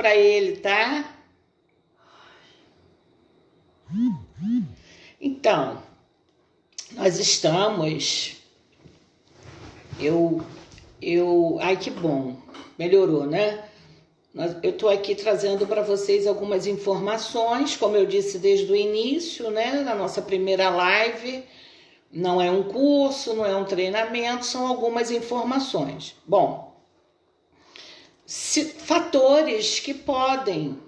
para ele, tá? Então, nós estamos... Ai, que bom. Melhorou, né? Eu estou aqui trazendo para vocês algumas informações, como eu disse desde o início, né? Na nossa primeira live. Não é um curso, não é um treinamento, são algumas informações. Bom, fatores que podem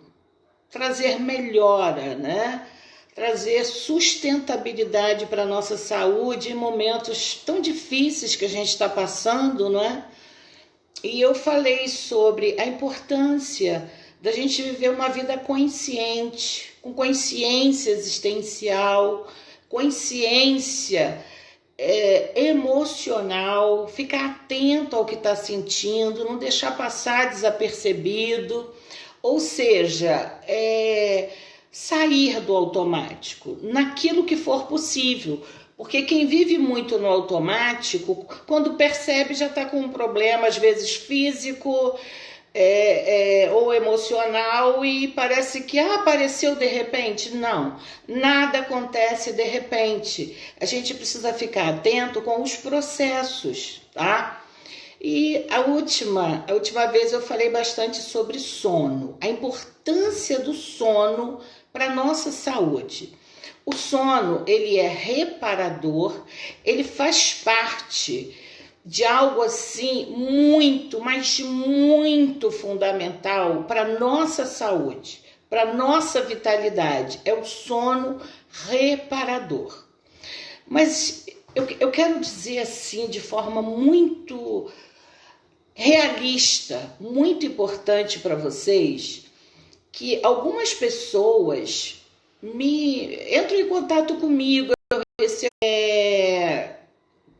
trazer melhora, né? Trazer sustentabilidade para a nossa saúde em momentos tão difíceis que a gente está passando, não é? E eu falei sobre a importância da gente viver uma vida consciente, com consciência existencial, consciência emocional, ficar atento ao que está sentindo, não deixar passar desapercebido, ou seja, sair do automático, naquilo que for possível, porque quem vive muito no automático, quando percebe já está com um problema, às vezes físico ou emocional, e parece que apareceu de repente. Não, nada acontece de repente. A gente precisa ficar atento com os processos, tá? E a última vez eu falei bastante sobre sono, a importância do sono para a nossa saúde. O sono, ele é reparador, ele faz parte de algo assim muito, mas muito fundamental para a nossa saúde, para a nossa vitalidade. É o sono reparador. Mas eu quero dizer assim, de forma muito realista, muito importante para vocês, que algumas pessoas entram em contato comigo, eu recebo,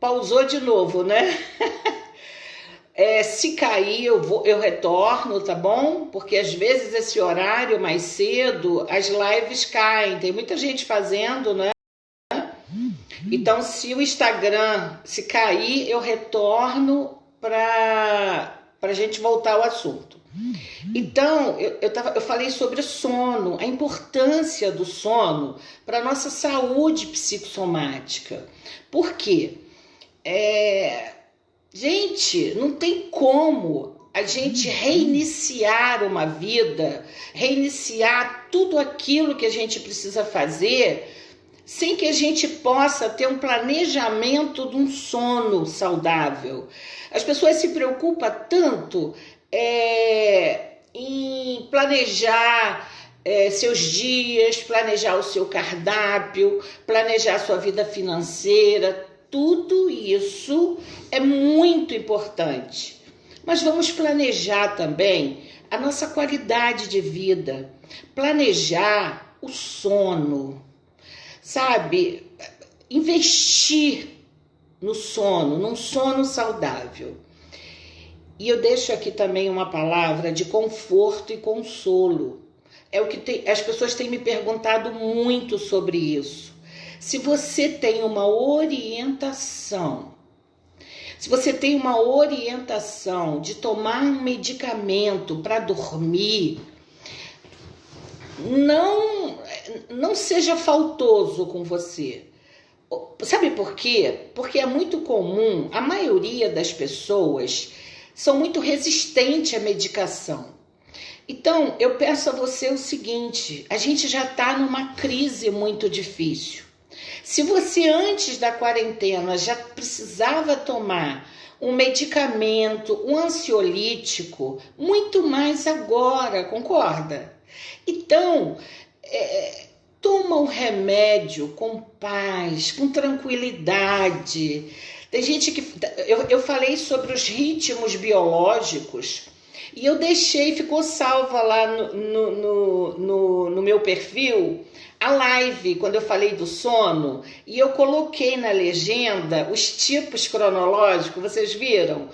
pausou de novo, né? Se cair, eu retorno, tá bom? Porque às vezes esse horário mais cedo, as lives caem, tem muita gente fazendo, né? Então, se o Instagram se cair, eu retorno para a gente voltar ao assunto. Então, eu falei sobre o sono, a importância do sono para a nossa saúde psicossomática. Por quê? Gente, não tem como a gente reiniciar uma vida, reiniciar tudo aquilo que a gente precisa fazer, sem que a gente possa ter um planejamento de um sono saudável. As pessoas se preocupam tanto em planejar seus dias, planejar o seu cardápio, planejar sua vida financeira. Tudo isso é muito importante. Mas vamos planejar também a nossa qualidade de vida, planejar o sono, sabe? Investir no sono, num sono saudável. E eu deixo aqui também uma palavra de conforto e consolo. É o que as pessoas têm me perguntado muito sobre isso. Se você tem uma orientação, de tomar um medicamento para dormir, não seja faltoso com você. Sabe por quê? Porque é muito comum, a maioria das pessoas são muito resistentes à medicação. Então, eu peço a você o seguinte, a gente já está numa crise muito difícil. Se você antes da quarentena já precisava tomar um medicamento, um ansiolítico, muito mais agora, concorda? Então, toma um remédio com paz, com tranquilidade. Tem gente que... Eu falei sobre os ritmos biológicos e eu deixei, ficou salva lá no meu perfil, a live, quando eu falei do sono, e eu coloquei na legenda os tipos cronológicos, vocês viram?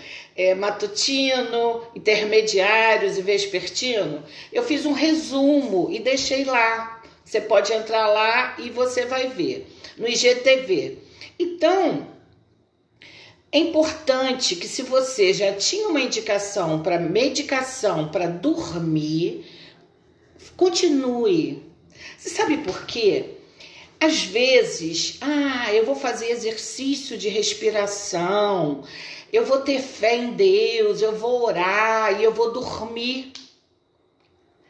Matutino, intermediários e vespertino. Eu fiz um resumo e deixei lá. Você pode entrar lá e você vai ver, no IGTV. Então, É importante que, se você já tinha uma indicação para medicação para dormir, continue. Você sabe por quê? Às vezes, eu vou fazer exercício de respiração, eu vou ter fé em Deus, eu vou orar e eu vou dormir.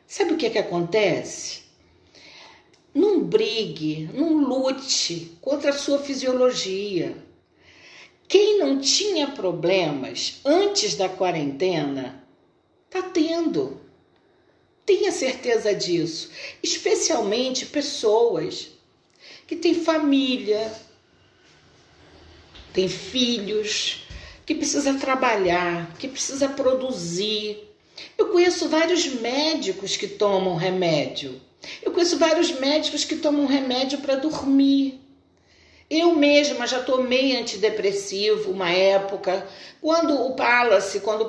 Sabe o que acontece? Não brigue, não lute contra a sua fisiologia. Quem não tinha problemas antes da quarentena, tá tendo. Tenha certeza disso. Especialmente pessoas que têm família, têm filhos, que precisa trabalhar, que precisa produzir. Eu conheço vários médicos que tomam remédio. Eu conheço vários médicos que tomam remédio para dormir. Eu mesma já tomei antidepressivo uma época. Quando o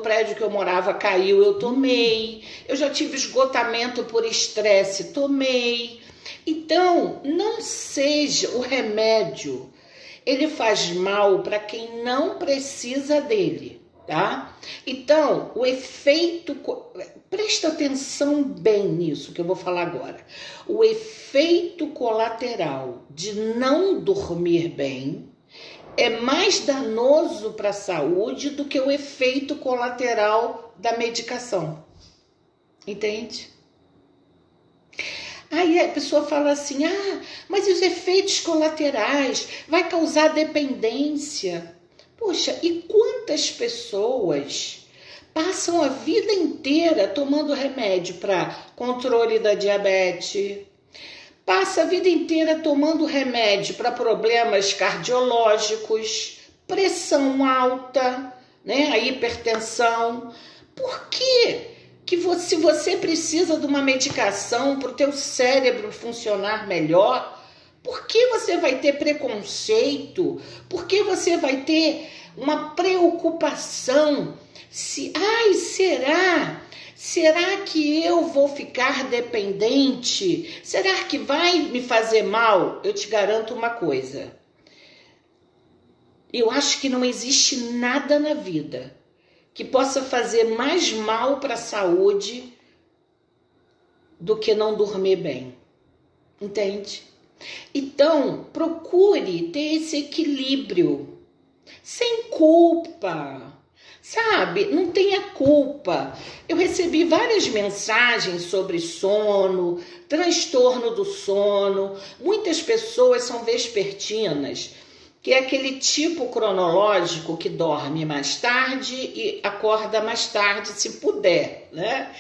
prédio que eu morava caiu, eu tomei. Eu já tive esgotamento por estresse, tomei. Então, não seja o remédio. Ele faz mal para quem não precisa dele, tá? Então, o efeito... Presta atenção bem nisso que eu vou falar agora. O efeito colateral de não dormir bem é mais danoso para a saúde do que o efeito colateral da medicação. Entende? Aí a pessoa fala assim, mas os efeitos colaterais vai causar dependência. Poxa, e quantas pessoas passam a vida inteira tomando remédio para controle da diabetes, passa a vida inteira tomando remédio para problemas cardiológicos, pressão alta, né, a hipertensão. Por quê? Se você precisa de uma medicação para o teu cérebro funcionar melhor, por que você vai ter preconceito? Por que você vai ter uma preocupação? Será que eu vou ficar dependente? Será que vai me fazer mal? Eu te garanto uma coisa. Eu acho que não existe nada na vida que possa fazer mais mal para a saúde do que não dormir bem. Entende? Então, procure ter esse equilíbrio, sem culpa. Sabe, não tenha culpa. Eu recebi várias mensagens sobre sono, transtorno do sono. Muitas pessoas são vespertinas, que é aquele tipo cronológico que dorme mais tarde e acorda mais tarde, se puder, né?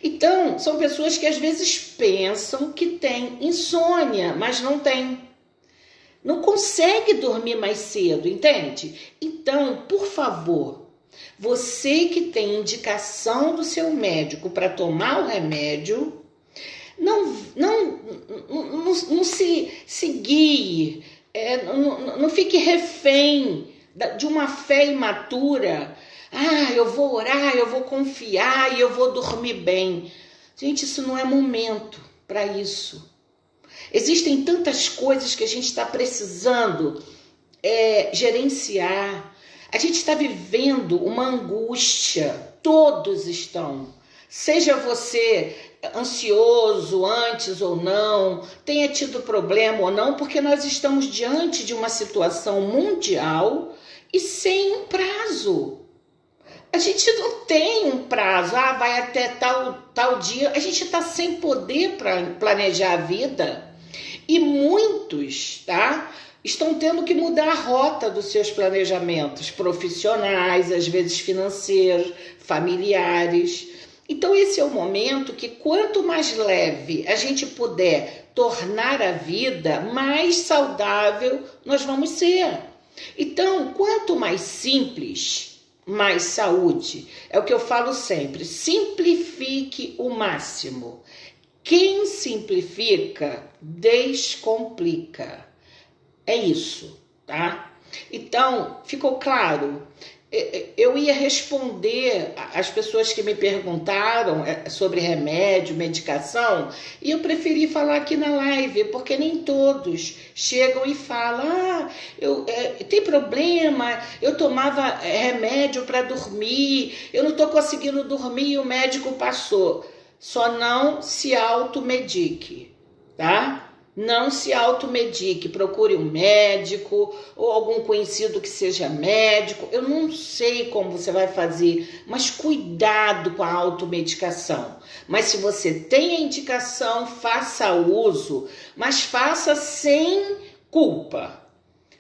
Então, são pessoas que às vezes pensam que tem insônia, mas não tem. Não consegue dormir mais cedo, entende? Então, por favor, você que tem indicação do seu médico para tomar o remédio, não se guie, não fique refém de uma fé imatura. Eu vou orar, eu vou confiar e eu vou dormir bem. Gente, isso não é momento para isso. Existem tantas coisas que a gente está precisando gerenciar. A gente está vivendo uma angústia, todos estão. Seja você ansioso antes ou não, tenha tido problema ou não, porque nós estamos diante de uma situação mundial e sem um prazo. A gente não tem um prazo, vai até tal dia. A gente está sem poder para planejar a vida. E muitos, estão tendo que mudar a rota dos seus planejamentos profissionais, às vezes financeiros, familiares. Então esse é o momento que, quanto mais leve a gente puder tornar a vida, mais saudável nós vamos ser. Então, quanto mais simples, mais saúde. É o que eu falo sempre, simplifique o máximo. Quem simplifica, descomplica. É isso, tá? Então, ficou claro? Eu ia responder as pessoas que me perguntaram sobre remédio, medicação, e eu preferi falar aqui na live, porque nem todos chegam e falam: tem problema, eu tomava remédio para dormir, eu não estou conseguindo dormir e o médico passou. Só não se automedique, tá? Não se automedique, procure um médico ou algum conhecido que seja médico. Eu não sei como você vai fazer, mas cuidado com a automedicação. Mas se você tem a indicação, faça uso, mas faça sem culpa,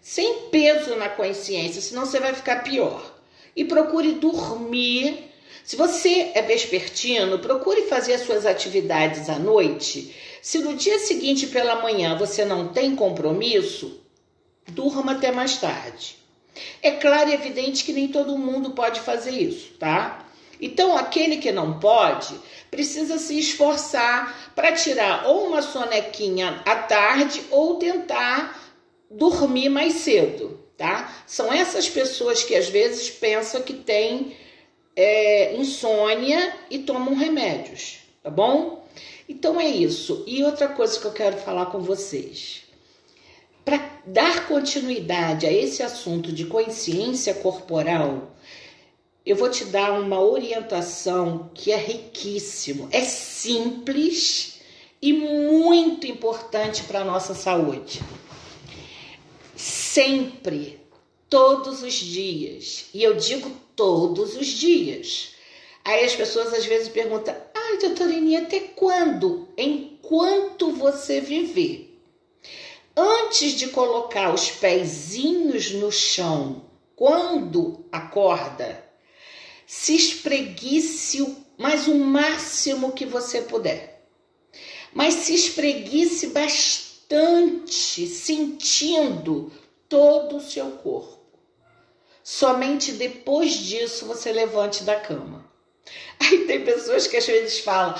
sem peso na consciência, senão você vai ficar pior. E procure dormir. Se você é vespertino, procure fazer as suas atividades à noite. Se no dia seguinte pela manhã você não tem compromisso, durma até mais tarde. É claro e evidente que nem todo mundo pode fazer isso, tá? Então, aquele que não pode, precisa se esforçar para tirar ou uma sonequinha à tarde ou tentar dormir mais cedo, tá? São essas pessoas que às vezes pensam que têm insônia e tomam remédios, tá bom? Então é isso. E outra coisa que eu quero falar com vocês. Para dar continuidade a esse assunto de consciência corporal, eu vou te dar uma orientação que é riquíssimo, é simples e muito importante para a nossa saúde. Sempre, todos os dias, e eu digo todos os dias. Aí as pessoas às vezes perguntam: doutora Eni, até quando? Enquanto você viver. Antes de colocar os pezinhos no chão, quando acorda, se espreguice mais o máximo que você puder. Mas se espreguice bastante, sentindo todo o seu corpo. Somente depois disso você levante da cama. Aí tem pessoas que às vezes falam: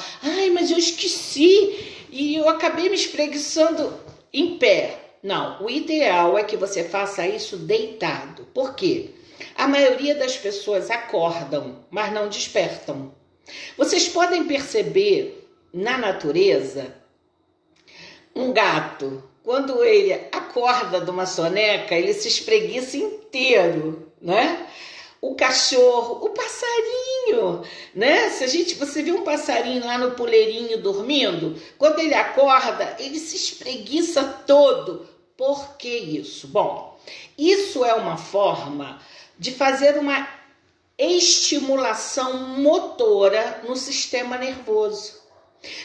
mas eu esqueci e eu acabei me espreguiçando em pé. Não, o ideal é que você faça isso deitado. Por quê? A maioria das pessoas acordam, mas não despertam. Vocês podem perceber na natureza um gato, quando ele acorda de uma soneca, ele se espreguiça inteiro, né? O cachorro, o passarinho, né? Você vê um passarinho lá no puleirinho dormindo, quando ele acorda, ele se espreguiça todo. Por que isso? Bom, isso é uma forma de fazer uma estimulação motora no sistema nervoso.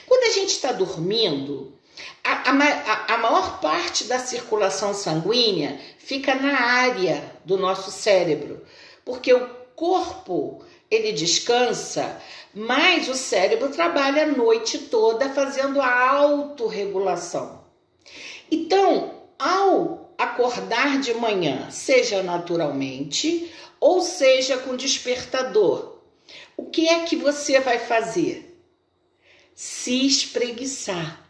Quando a gente está dormindo, a maior parte da circulação sanguínea fica na área do nosso cérebro, porque o corpo ele descansa, mas o cérebro trabalha a noite toda fazendo a autorregulação. Então, ao acordar de manhã, seja naturalmente ou seja com despertador, o que é que você vai fazer? Se espreguiçar.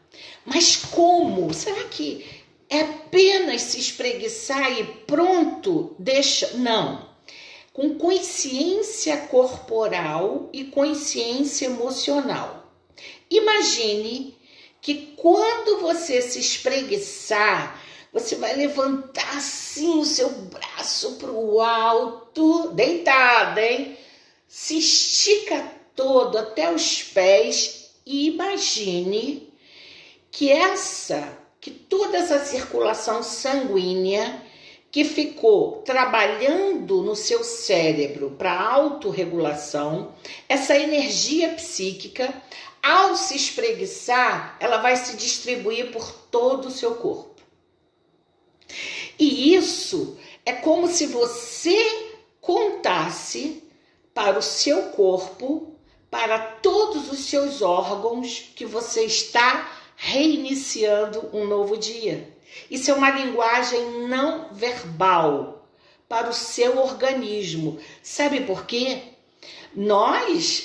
Mas como? Será que é apenas se espreguiçar e pronto? Não. Com consciência corporal e consciência emocional. Imagine que quando você se espreguiçar, você vai levantar assim o seu braço para o alto, deitado, hein? Se estica todo até os pés e imagine que toda essa circulação sanguínea que ficou trabalhando no seu cérebro para autorregulação, essa energia psíquica, ao se espreguiçar, ela vai se distribuir por todo o seu corpo. E isso é como se você contasse para o seu corpo, para todos os seus órgãos, que você está reiniciando um novo dia. Isso é uma linguagem não verbal para o seu organismo. Sabe por quê?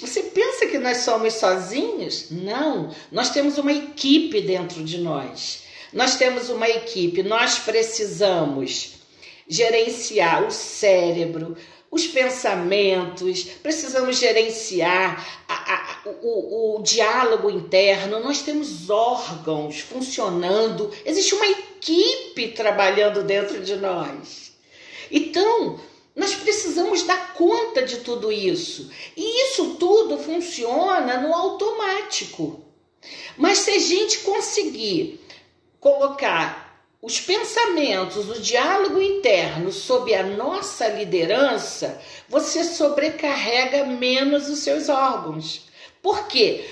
Você pensa que nós somos sozinhos? Não, nós temos uma equipe dentro de nós. Nós temos uma equipe, nós precisamos gerenciar o cérebro, os pensamentos, precisamos gerenciar o diálogo interno, nós temos órgãos funcionando, existe uma equipe trabalhando dentro de nós. Então, nós precisamos dar conta de tudo isso. E isso tudo funciona no automático. Mas se a gente conseguir colocar os pensamentos, o diálogo interno sob a nossa liderança, você sobrecarrega menos os seus órgãos. Por quê?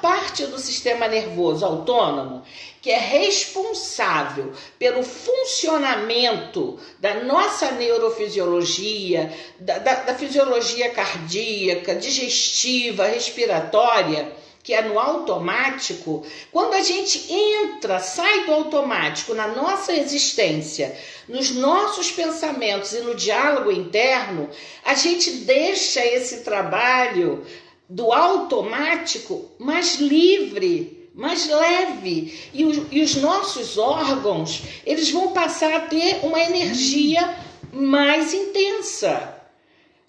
Parte do sistema nervoso autônomo, que é responsável pelo funcionamento da nossa neurofisiologia, da fisiologia cardíaca, digestiva, respiratória, que é no automático, quando a gente sai do automático na nossa existência, nos nossos pensamentos e no diálogo interno, a gente deixa esse trabalho do automático mais livre, mais leve, e os nossos órgãos, eles vão passar a ter uma energia mais intensa.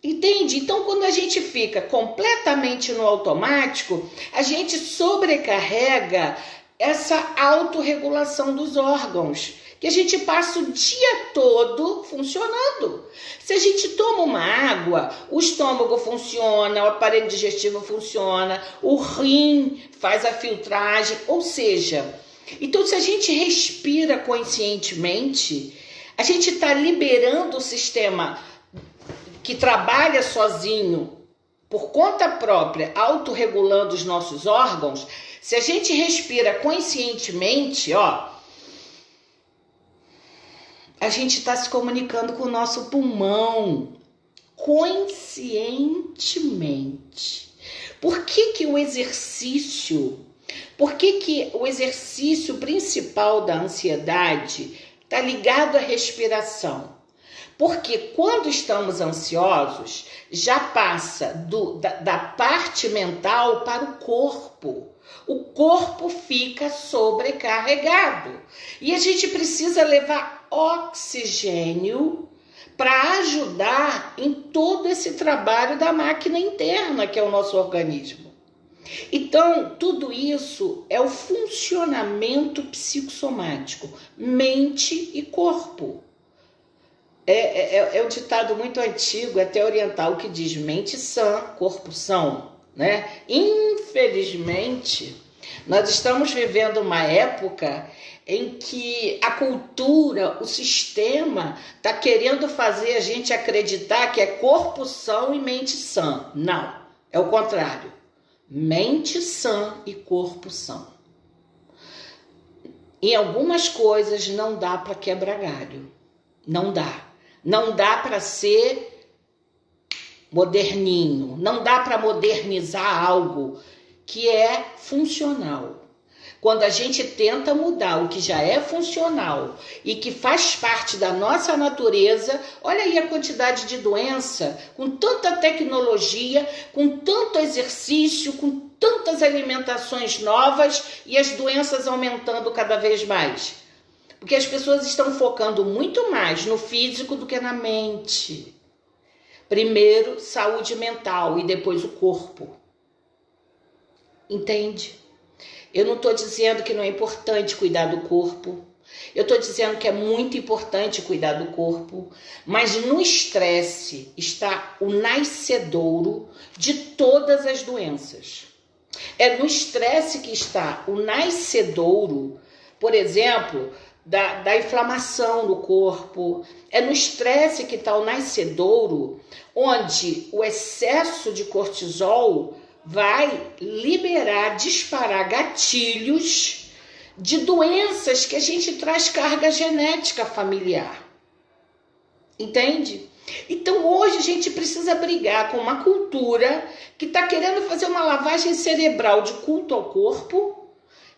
Entende? Então, quando a gente fica completamente no automático, a gente sobrecarrega essa autorregulação dos órgãos, que a gente passa o dia todo funcionando. Se a gente toma uma água, o estômago funciona, o aparelho digestivo funciona, o rim faz a filtragem, ou seja, então se a gente respira conscientemente, a gente está liberando o sistema que trabalha sozinho, por conta própria, autorregulando os nossos órgãos. Se a gente respira conscientemente, a gente está se comunicando com o nosso pulmão, conscientemente. Por que o exercício principal da ansiedade está ligado à respiração? Porque quando estamos ansiosos, já passa da parte mental para o corpo. O corpo fica sobrecarregado. E a gente precisa levar oxigênio para ajudar em todo esse trabalho da máquina interna, que é o nosso organismo. Então, tudo isso é o funcionamento psicossomático, mente e corpo. É um ditado muito antigo, até oriental, que diz mente sã, corpo são, né? Infelizmente, nós estamos vivendo uma época em que a cultura, o sistema, está querendo fazer a gente acreditar que é corpo são e mente sã. Não, é o contrário. Mente sã e corpo são. Em algumas coisas não dá para quebrar galho. Não dá. Não dá para ser moderninho, não dá para modernizar algo que é funcional. Quando a gente tenta mudar o que já é funcional e que faz parte da nossa natureza, olha aí a quantidade de doença, com tanta tecnologia, com tanto exercício, com tantas alimentações novas e as doenças aumentando cada vez mais. Porque as pessoas estão focando muito mais no físico do que na mente. Primeiro, saúde mental e depois o corpo. Entende? Eu não estou dizendo que não é importante cuidar do corpo. Eu estou dizendo que é muito importante cuidar do corpo. Mas no estresse está o nascedouro de todas as doenças. É no estresse que está o nascedouro, por exemplo, da inflamação no corpo. É no estresse que está o nascedouro, onde o excesso de cortisol vai disparar gatilhos de doenças que a gente traz carga genética familiar. Entende? Então hoje a gente precisa brigar com uma cultura que está querendo fazer uma lavagem cerebral de culto ao corpo.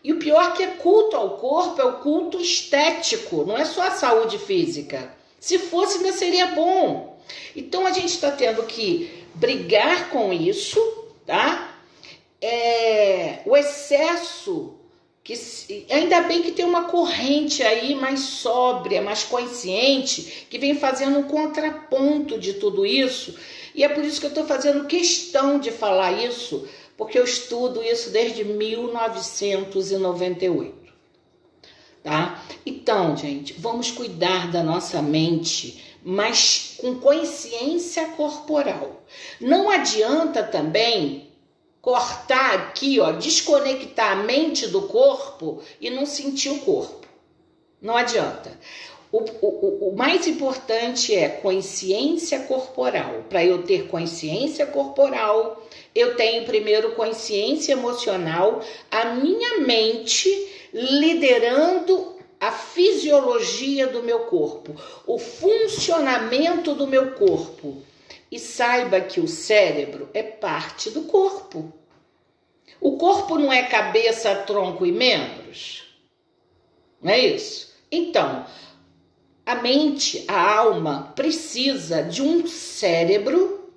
E o pior que é culto ao corpo, é o culto estético, não é só a saúde física. Se fosse, ainda seria bom. Então a gente está tendo que brigar com isso, tá? O excesso Ainda bem que tem uma corrente aí mais sóbria, mais consciente, que vem fazendo um contraponto de tudo isso. E é por isso que eu estou fazendo questão de falar isso, porque eu estudo isso desde 1998. Tá? Então, gente, vamos cuidar da nossa mente, mas com consciência corporal. Não adianta também cortar aqui, ó, desconectar a mente do corpo e não sentir o corpo. Não adianta. O mais importante é consciência corporal. Para eu ter consciência corporal, eu tenho primeiro consciência emocional, a minha mente liderando a fisiologia do meu corpo, o funcionamento do meu corpo. E saiba que o cérebro é parte do corpo. O corpo não é cabeça, tronco e membros? Não é isso? Então, a mente, a alma, precisa de um cérebro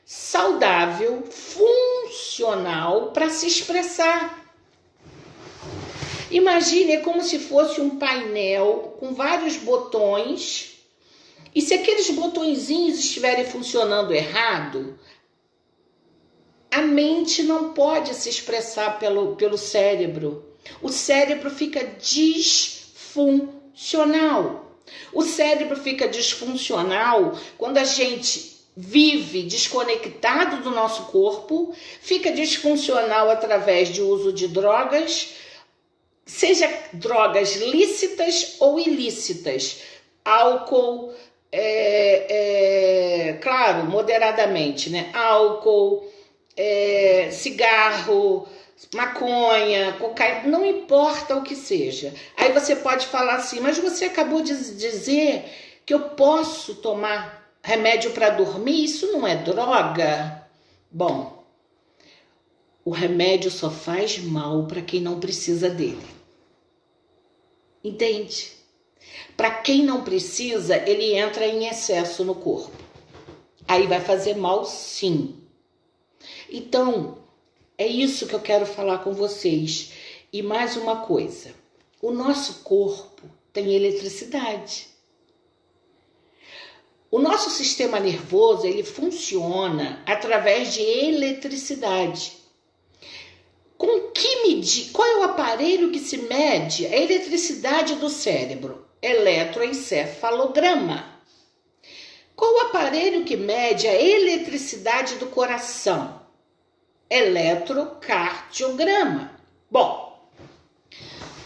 saudável, funcional para se expressar. Imagine, é como se fosse um painel com vários botões. E se aqueles botõezinhos estiverem funcionando errado, a mente não pode se expressar pelo cérebro. O cérebro fica disfuncional. O cérebro fica disfuncional quando a gente vive desconectado do nosso corpo, fica disfuncional através de uso de drogas, seja drogas lícitas ou ilícitas, álcool, claro, moderadamente, né? Álcool, cigarro, maconha, cocaína, não importa o que seja. Aí você pode falar assim, mas você acabou de dizer que eu posso tomar remédio para dormir? Isso não é droga? Bom, o remédio só faz mal para quem não precisa dele. Entende? Para quem não precisa, ele entra em excesso no corpo. Aí vai fazer mal, sim. Então, é isso que eu quero falar com vocês. E mais uma coisa. O nosso corpo tem eletricidade. O nosso sistema nervoso, ele funciona através de eletricidade. Qual é o aparelho que se mede a eletricidade do cérebro? Eletroencefalograma. Qual o aparelho que mede a eletricidade do coração? Eletrocardiograma. Bom,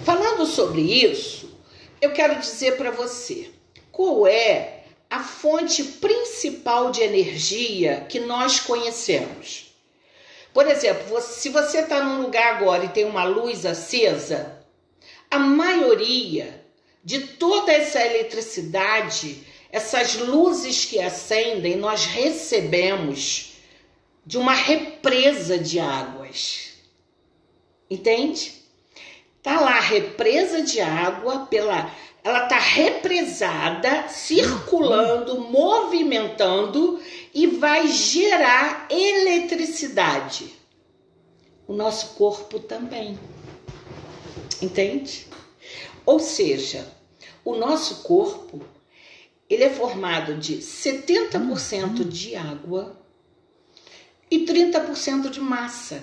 falando sobre isso, eu quero dizer para você qual é a fonte principal de energia que nós conhecemos. Por exemplo, se você está num lugar agora e tem uma luz acesa, a maioria de toda essa eletricidade, essas luzes que acendem, nós recebemos de uma represa de águas. Entende? Tá lá a represa de água, ela está represada, circulando, movimentando e vai gerar eletricidade. O nosso corpo também. Entende? Ou seja, o nosso corpo, ele é formado de 70% de água e 30% de massa.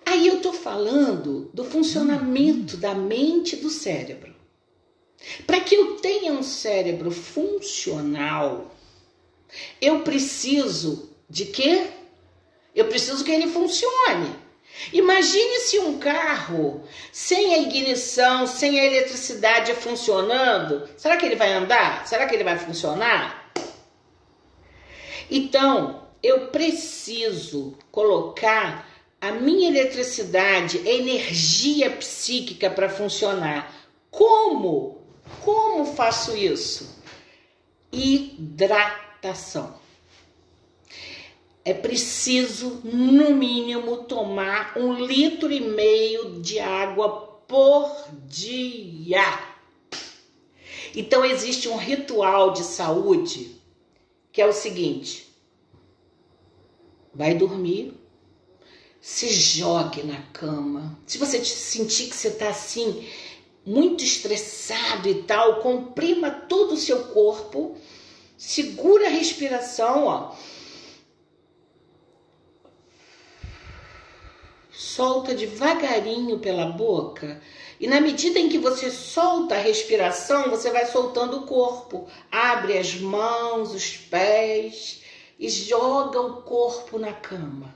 Aí eu tô falando do funcionamento da mente e do cérebro. Para que eu tenha um cérebro funcional, eu preciso de quê? Eu preciso que ele funcione. Imagine se um carro sem a ignição, sem a eletricidade funcionando, será que ele vai andar? Será que ele vai funcionar? Então, eu preciso colocar a minha eletricidade, a energia psíquica para funcionar. Como? Como faço isso? Hidratação. É preciso, no mínimo, tomar 1,5 litro de água por dia. Então, existe um ritual de saúde que é o seguinte: vai dormir, se jogue na cama. Se você sentir que você está assim, muito estressado e tal, comprima todo o seu corpo, segura a respiração, ó. Solta devagarinho pela boca. E na medida em que você solta a respiração, você vai soltando o corpo. Abre as mãos, os pés e joga o corpo na cama.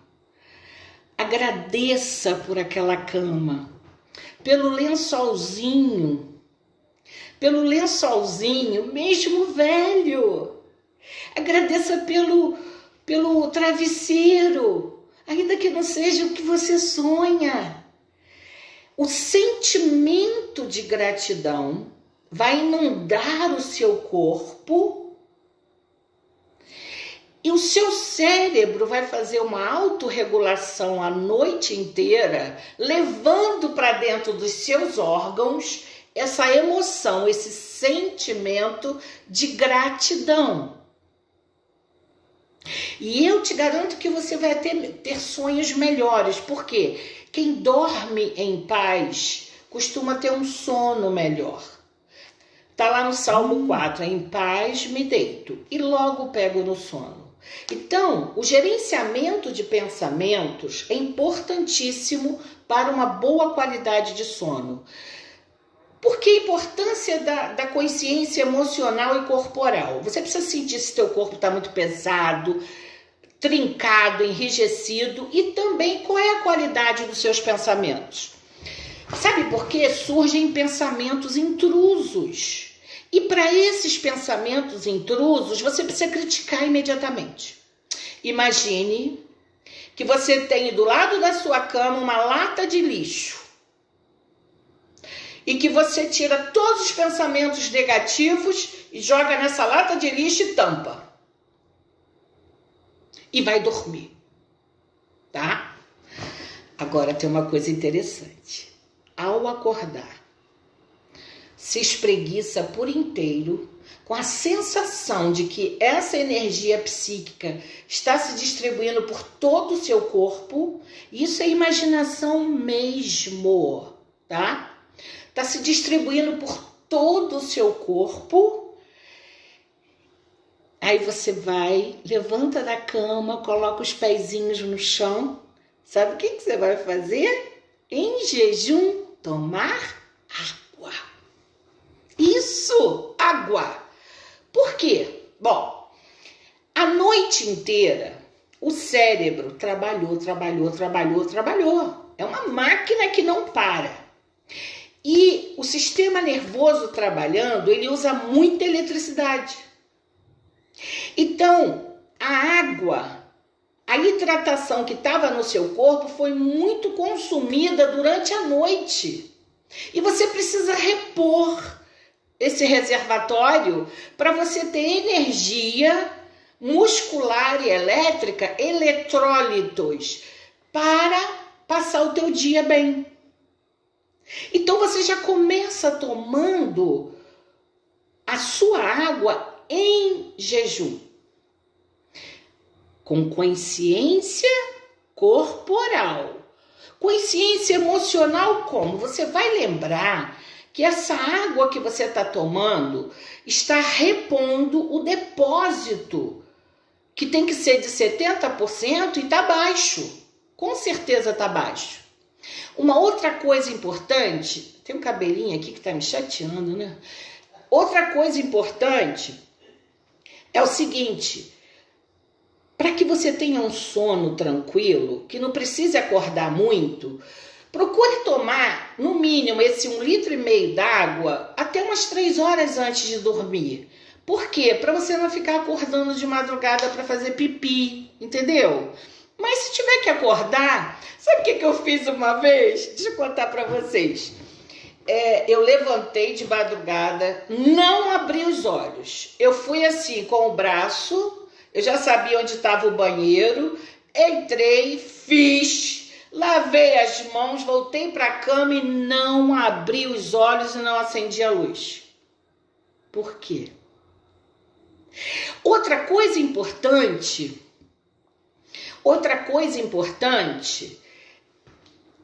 Agradeça por aquela cama, pelo lençolzinho, mesmo velho. Agradeça pelo travesseiro, ainda que não seja o que você sonha. O sentimento de gratidão vai inundar o seu corpo e o seu cérebro vai fazer uma autorregulação a noite inteira, levando para dentro dos seus órgãos essa emoção, esse sentimento de gratidão. E eu te garanto que você vai ter sonhos melhores, porque quem dorme em paz costuma ter um sono melhor. Está lá no Salmo 4, em paz me deito e logo pego no sono. Então, o gerenciamento de pensamentos é importantíssimo para uma boa qualidade de sono. Por que a importância da consciência emocional e corporal? Você precisa sentir se teu corpo está muito pesado, trincado, enrijecido, e também qual é a qualidade dos seus pensamentos. Sabe por quê? Surgem pensamentos intrusos. E para esses pensamentos intrusos, você precisa criticar imediatamente. Imagine que você tem do lado da sua cama uma lata de lixo e que você tira todos os pensamentos negativos e joga nessa lata de lixo e tampa. E vai dormir, tá? Agora tem uma coisa interessante. Ao acordar, se espreguiça por inteiro com a sensação de que essa energia psíquica está se distribuindo por todo o seu corpo. Isso é imaginação mesmo, tá? Está se distribuindo por todo o seu corpo. Aí você vai, levanta da cama, coloca os pezinhos no chão. Sabe o que você vai fazer? Em jejum, tomar água. Isso, água. Por quê? Bom, a noite inteira o cérebro trabalhou. É uma máquina que não para. E o sistema nervoso trabalhando, ele usa muita eletricidade. Então, a água, a hidratação que estava no seu corpo foi muito consumida durante a noite. E você precisa repor esse reservatório para você ter energia muscular e elétrica, eletrólitos, para passar o teu dia bem. Então você já começa tomando a sua água em jejum, com consciência corporal. Consciência emocional como? Você vai lembrar que essa água que você está tomando está repondo o depósito, que tem que ser de 70% e está baixo. Com certeza está baixo. Uma outra coisa importante, tem um cabelinho aqui que está me chateando, né? Outra coisa importante é o seguinte: para que você tenha um sono tranquilo, que não precise acordar muito, procure tomar, no mínimo, esse 1,5 litro d'água até umas 3 horas antes de dormir. Por quê? Para você não ficar acordando de madrugada para fazer pipi, entendeu? Mas se tiver que acordar, sabe o que eu fiz uma vez? Deixa eu contar para vocês. Eu levantei de madrugada, não abri os olhos. Eu fui assim, com o braço, eu já sabia onde estava o banheiro, entrei, fiz, lavei as mãos, voltei para a cama e não abri os olhos e não acendi a luz. Por quê? Outra coisa importante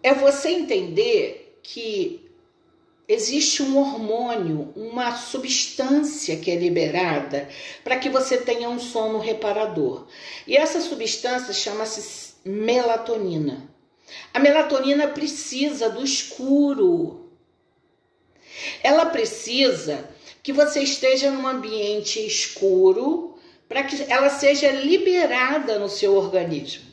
é você entender que existe um hormônio, uma substância que é liberada para que você tenha um sono reparador. E essa substância chama-se melatonina. A melatonina precisa do escuro. Ela precisa que você esteja num ambiente escuro para que ela seja liberada no seu organismo.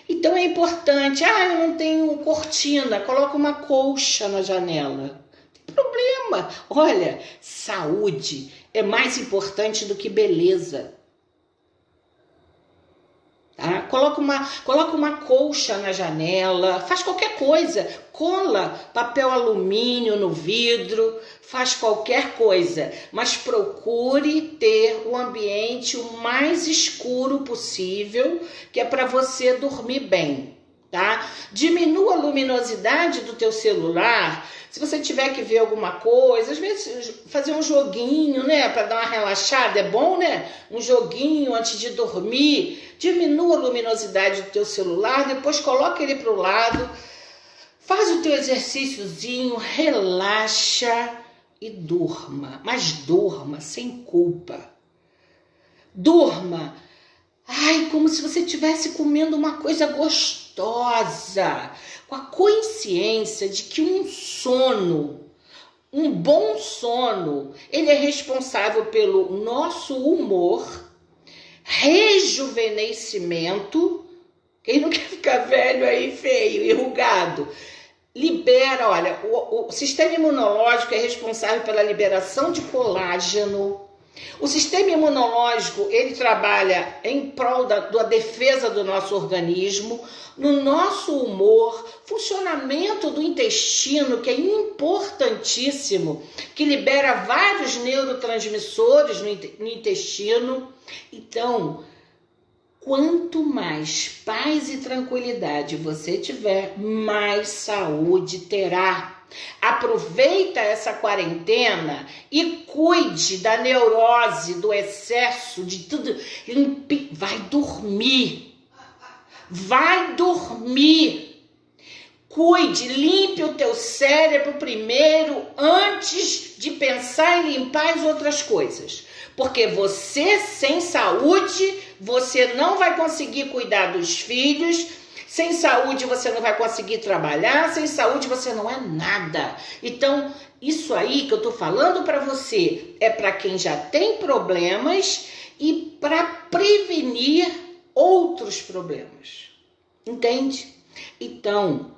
Então é importante, eu não tenho cortina, coloca uma colcha na janela. Não tem problema. Olha, saúde é mais importante do que beleza. Tá? Coloca uma colcha na janela, faz qualquer coisa, cola papel alumínio no vidro, faz qualquer coisa, mas procure ter o ambiente o mais escuro possível, que é para você dormir bem, tá? Diminua a luminosidade do teu celular. Se você tiver que ver alguma coisa, às vezes fazer um joguinho, né, para dar uma relaxada, é bom, né? Um joguinho antes de dormir. Diminua a luminosidade do teu celular, depois coloca ele para o lado, faz o teu exercíciozinho, relaxa e durma. Mas durma sem culpa. Durma, como se você estivesse comendo uma coisa gostosa, com a consciência de que um bom sono, ele é responsável pelo nosso humor, rejuvenescimento. Quem não quer ficar velho aí, feio e enrugado, libera, olha, o sistema imunológico é responsável pela liberação de colágeno. O sistema imunológico, ele trabalha em prol da defesa do nosso organismo, no nosso humor, funcionamento do intestino, que é importantíssimo, que libera vários neurotransmissores no intestino. Então, quanto mais paz e tranquilidade você tiver, mais saúde terá. Aproveita essa quarentena e cuide da neurose, do excesso, de tudo. Vai dormir. Cuide, limpe o teu cérebro primeiro antes de pensar em limpar as outras coisas. Porque você sem saúde, você não vai conseguir cuidar dos filhos. Sem saúde você não vai conseguir trabalhar, sem saúde você não é nada. Então, isso aí que eu tô falando para você é para quem já tem problemas e para prevenir outros problemas. Entende? Então,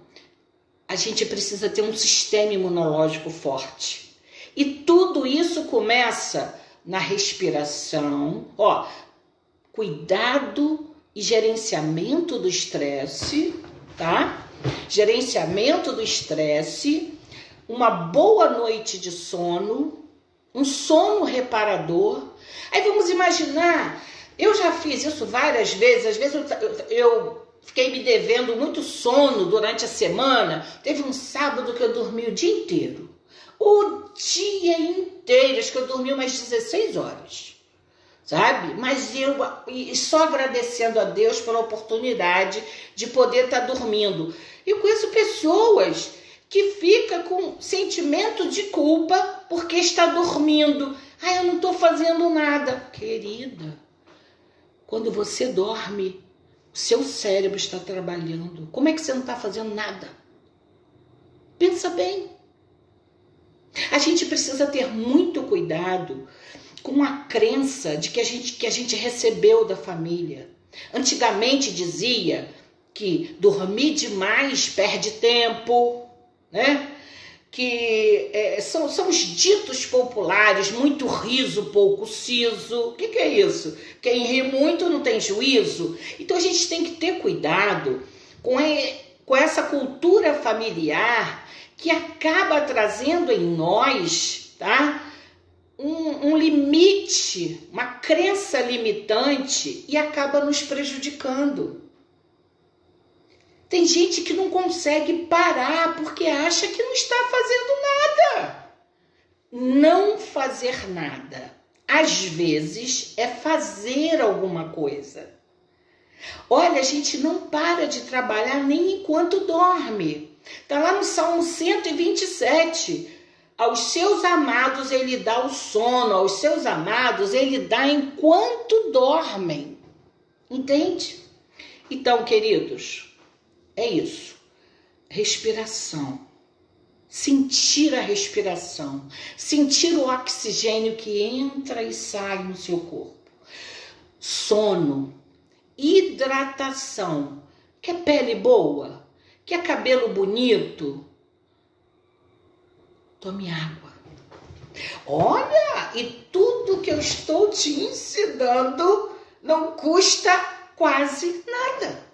a gente precisa ter um sistema imunológico forte. E tudo isso começa na respiração, cuidado e gerenciamento do estresse, tá? Gerenciamento do estresse, uma boa noite de sono, um sono reparador. Aí vamos imaginar, eu já fiz isso várias vezes, às vezes eu fiquei me devendo muito sono durante a semana. Teve um sábado que eu dormi o dia inteiro. O dia inteiro, acho que eu dormi umas 16 horas. Sabe? Mas e só agradecendo a Deus pela oportunidade de poder estar dormindo. Eu conheço pessoas que ficam com sentimento de culpa porque está dormindo. Eu não estou fazendo nada. Querida, quando você dorme, o seu cérebro está trabalhando. Como é que você não está fazendo nada? Pensa bem. A gente precisa ter muito cuidado com a crença de que a gente recebeu da família. Antigamente dizia que dormir demais perde tempo, né? Que são os ditos populares, muito riso, pouco siso. O que é isso? Quem ri muito não tem juízo. Então a gente tem que ter cuidado com essa cultura familiar que acaba trazendo em nós, tá? Um limite, uma crença limitante e acaba nos prejudicando. Tem gente que não consegue parar porque acha que não está fazendo nada. Não fazer nada, às vezes, é fazer alguma coisa. Olha, a gente não para de trabalhar nem enquanto dorme. Está lá no Salmo 127. Aos seus amados ele dá o sono, aos seus amados ele dá enquanto dormem. Entende? Então, queridos, é isso. Respiração. Sentir a respiração. Sentir o oxigênio que entra e sai no seu corpo. Sono. Hidratação. Quer pele boa? Quer cabelo bonito? Tome água. Olha, e tudo que eu estou te ensinando não custa quase nada.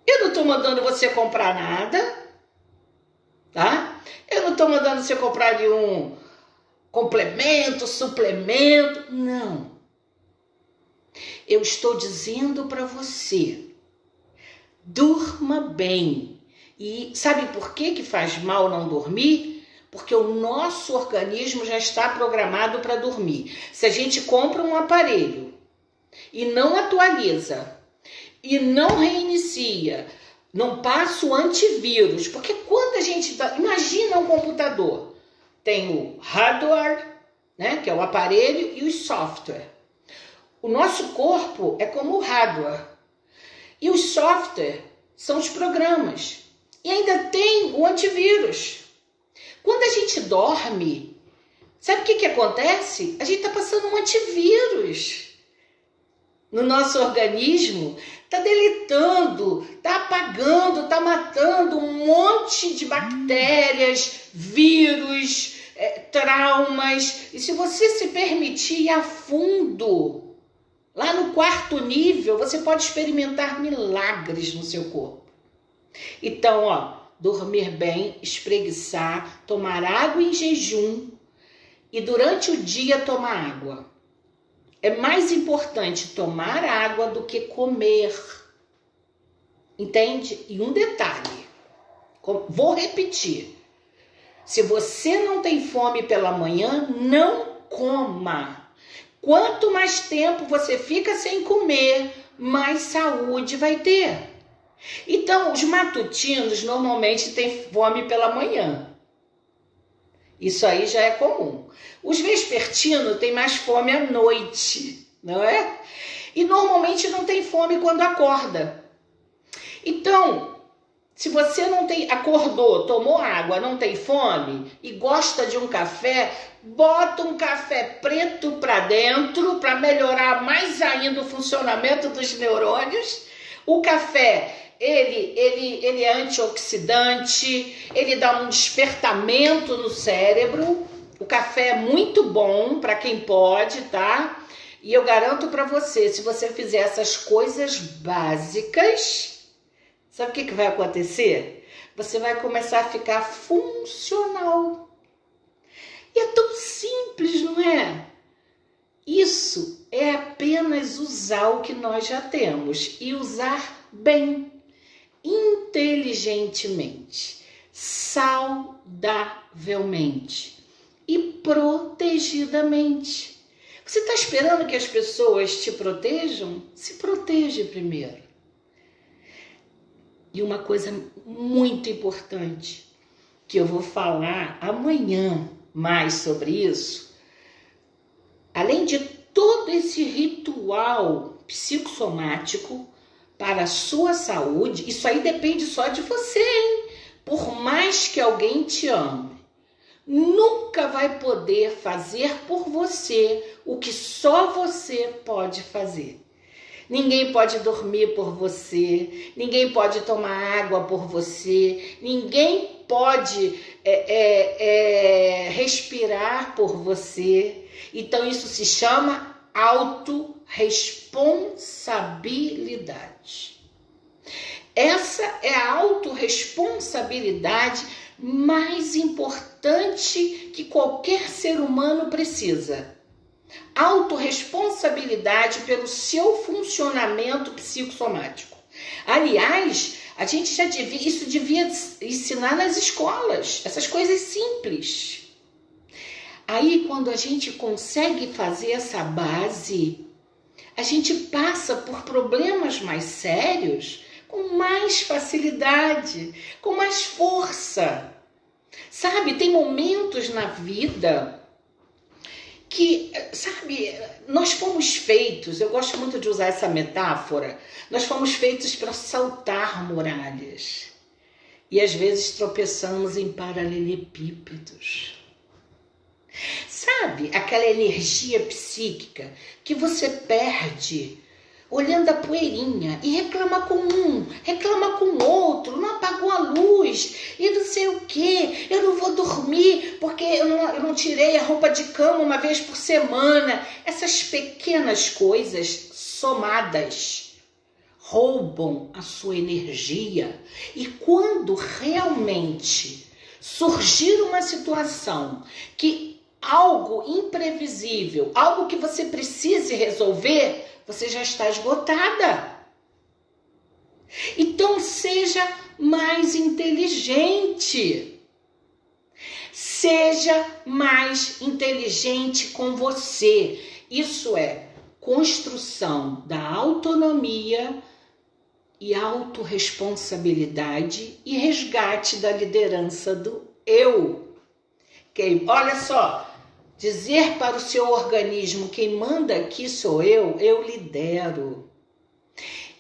Eu não estou mandando você comprar nada, tá? Eu não estou mandando você comprar nenhum complemento, suplemento, não. Eu estou dizendo para você, durma bem. E sabe por que faz mal não dormir? Porque o nosso organismo já está programado para dormir. Se a gente compra um aparelho e não atualiza, e não reinicia, não passa o antivírus, porque quando a gente... Imagina um computador, tem o hardware, né, que é o aparelho, e o software. O nosso corpo é como o hardware. E o software são os programas. E ainda tem o antivírus. Quando a gente dorme, sabe o que acontece? A gente está passando um antivírus no nosso organismo, está deletando, está apagando, está matando um monte de bactérias, vírus, traumas. E se você se permitir ir a fundo, lá no 4º nível, você pode experimentar milagres no seu corpo. Então, dormir bem, espreguiçar, tomar água em jejum e durante o dia tomar água. É mais importante tomar água do que comer. Entende? E um detalhe, vou repetir. Se você não tem fome pela manhã, não coma. Quanto mais tempo você fica sem comer, mais saúde vai ter. Então, os matutinos normalmente têm fome pela manhã. Isso aí já é comum. Os vespertinos têm mais fome à noite, não é? E normalmente não tem fome quando acorda. Então, se você acordou, tomou água, não tem fome e gosta de um café, bota um café preto para dentro para melhorar mais ainda o funcionamento dos neurônios. O café, ele é antioxidante, ele dá um despertamento no cérebro. O café é muito bom para quem pode, tá? E eu garanto para você, se você fizer essas coisas básicas, sabe o que vai acontecer? Você vai começar a ficar funcional. E é tão simples, não é? Isso é apenas usar o que nós já temos e usar bem, inteligentemente, saudavelmente e protegidamente. Você está esperando que as pessoas te protejam? Se proteja primeiro. E uma coisa muito importante, que eu vou falar amanhã mais sobre isso, além de todo esse ritual psicossomático para a sua saúde, isso aí depende só de você, hein? Por mais que alguém te ame, nunca vai poder fazer por você o que só você pode fazer. Ninguém pode dormir por você, ninguém pode tomar água por você, ninguém pode respirar por você. Então isso se chama autorresponsabilidade. Essa é a autorresponsabilidade mais importante que qualquer ser humano precisa. Autorresponsabilidade pelo seu funcionamento psicossomático. Aliás, a gente já devia ensinar nas escolas, essas coisas simples. Aí, quando a gente consegue fazer essa base, a gente passa por problemas mais sérios com mais facilidade, com mais força. Sabe, tem momentos na vida que, sabe, nós fomos feitos, eu gosto muito de usar essa metáfora, nós fomos feitos para saltar muralhas. E às vezes tropeçamos em paralelepípedos. Sabe, aquela energia psíquica que você perde olhando a poeirinha e reclama com um, reclama com o outro, não apagou a luz e não sei o que, eu não vou dormir porque eu não tirei a roupa de cama uma vez por semana. Essas pequenas coisas somadas roubam a sua energia, e quando realmente surgir uma situação que algo imprevisível, algo que você precise resolver, você já está esgotada. Então seja mais inteligente. Seja mais inteligente com você. Isso é construção da autonomia e autorresponsabilidade e resgate da liderança do eu. Olha só, dizer para o seu organismo, quem manda aqui sou eu lidero.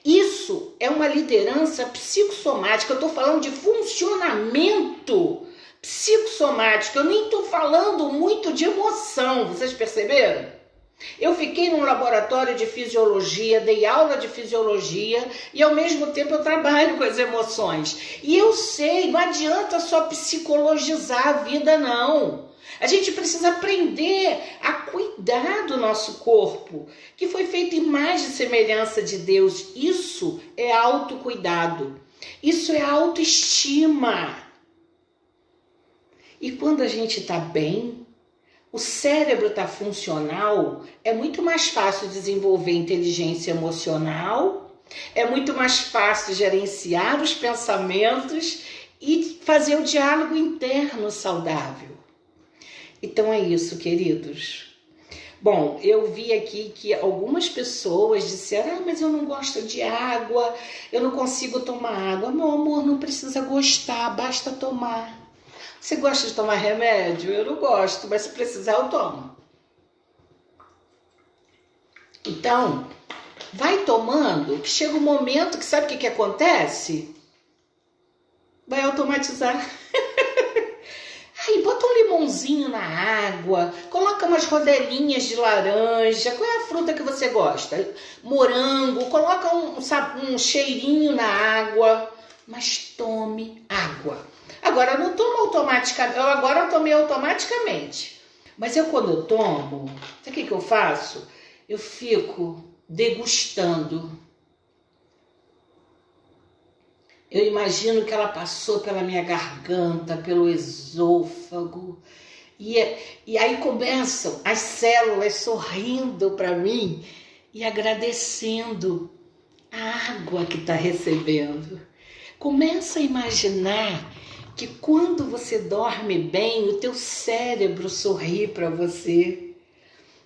Isso é uma liderança psicossomática. Eu estou falando de funcionamento psicossomático. Eu nem estou falando muito de emoção, vocês perceberam? Eu fiquei num laboratório de fisiologia, dei aula de fisiologia e ao mesmo tempo eu trabalho com as emoções. E eu sei, não adianta só psicologizar a vida, não. A gente precisa aprender a cuidar do nosso corpo, que foi feito em mais de semelhança de Deus. Isso é autocuidado. Isso é autoestima. E quando a gente está bem, o cérebro está funcional, é muito mais fácil desenvolver inteligência emocional, é muito mais fácil gerenciar os pensamentos e fazer o diálogo interno saudável. Então é isso, queridos. Bom, eu vi aqui que algumas pessoas disseram, mas eu não gosto de água, eu não consigo tomar água. Meu amor, não precisa gostar, basta tomar. Você gosta de tomar remédio? Eu não gosto, mas se precisar eu tomo. Então, vai tomando, que chega um momento que sabe o que acontece? Vai automatizar. Aí bota um limãozinho na água, coloca umas rodelinhas de laranja. Qual é a fruta que você gosta? Morango, coloca um cheirinho na água, mas tome água. Agora, não tomo automaticamente, agora eu tomei automaticamente. Mas quando eu tomo, sabe o que eu faço? Eu fico degustando. Eu imagino que ela passou pela minha garganta, pelo esôfago. E aí começam as células sorrindo para mim e agradecendo a água que está recebendo. Começa a imaginar que quando você dorme bem, o teu cérebro sorri para você,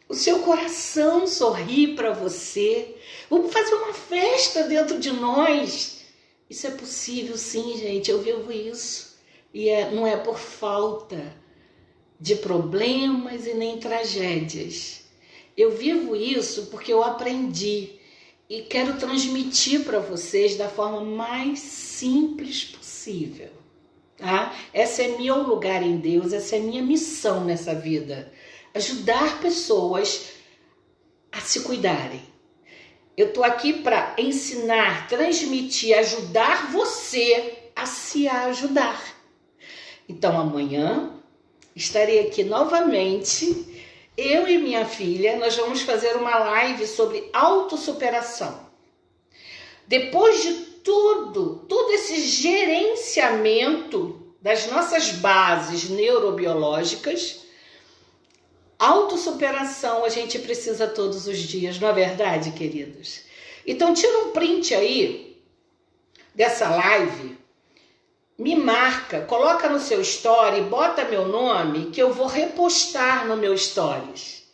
o seu coração sorri para você. Vamos fazer uma festa dentro de nós. Isso é possível, sim, gente. Eu vivo isso. E não é por falta de problemas e nem tragédias. Eu vivo isso porque eu aprendi e quero transmitir para vocês da forma mais simples possível. Tá? Esse é meu lugar em Deus, essa é minha missão nessa vida. Ajudar pessoas a se cuidarem. Eu estou aqui para ensinar, transmitir, ajudar você a se ajudar. Então amanhã estarei aqui novamente, eu e minha filha, nós vamos fazer uma live sobre autossuperação. Depois de todo esse gerenciamento das nossas bases neurobiológicas, autossuperação a gente precisa todos os dias, não é verdade, queridos? Então tira um print aí dessa live, me marca, coloca no seu story, bota meu nome que eu vou repostar no meu stories.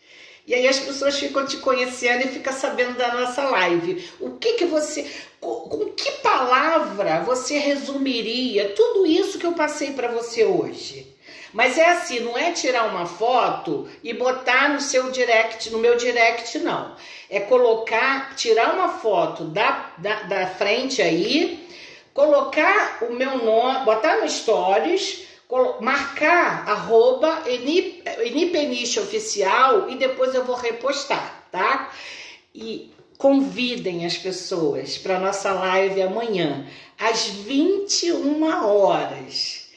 E aí as pessoas ficam te conhecendo e ficam sabendo da nossa live. O que que você, com que palavra você resumiria tudo isso que eu passei para você hoje? Mas é assim, não é tirar uma foto e botar no seu direct, no meu direct, não. É colocar, tirar uma foto da frente aí, colocar o meu nome, botar no stories, marcar @NiPeniche Oficial e depois eu vou repostar, tá? E convidem as pessoas para nossa live amanhã, às 21 horas,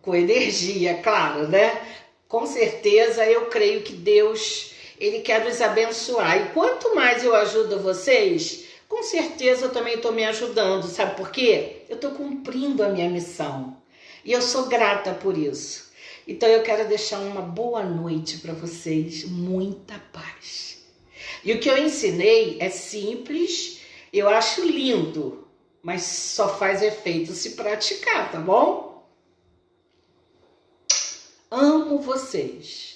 com energia, claro, né? Com certeza eu creio que Deus, Ele quer nos abençoar. E quanto mais eu ajudo vocês, com certeza eu também estou me ajudando. Sabe por quê? Eu estou cumprindo a minha missão. E eu sou grata por isso. Então eu quero deixar uma boa noite para vocês, muita paz. E o que eu ensinei é simples, eu acho lindo, mas só faz efeito se praticar, tá bom? Amo vocês.